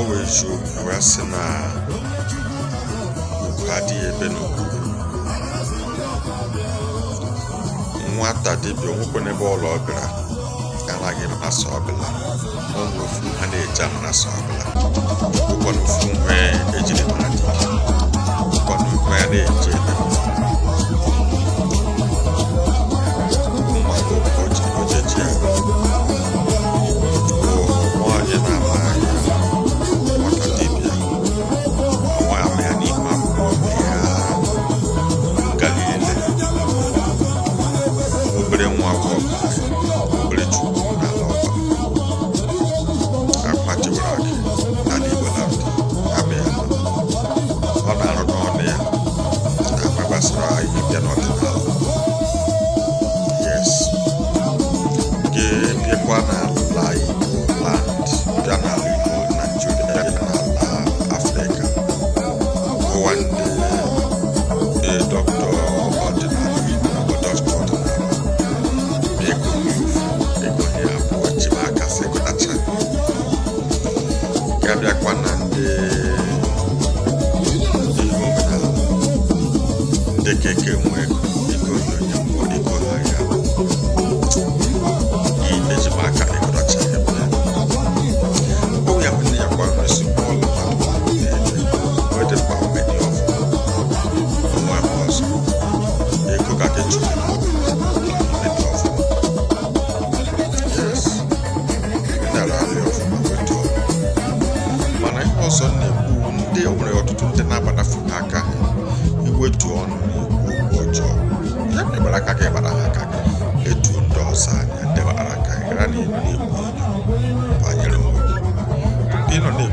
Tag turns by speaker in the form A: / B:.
A: always you Rasina Badi Ebeno Mwata Dibio Mukonebo Lobra and I give us Sobela. One with whom and a Jamana Sobela. One of whom were aged Mati. One where they Akwa Tiwara Aki, Igbo land, yes. Piekwana land, Ghana, Nigeria, Africa. One day, doctor ordinary, doctor Piekwana the keke mweko iko nyambo iko haya imeji maka iko racha hebe o ya mene ya kwa resi ball wede pa many of mwa boss iko kake chu many of yes na rally of mweto mana also ne ndi omre otutu ndi na bana funaka iwetu onu ya ke baraka ke baraka etu ndosa ya de baraka rani ni banyere mo dino ne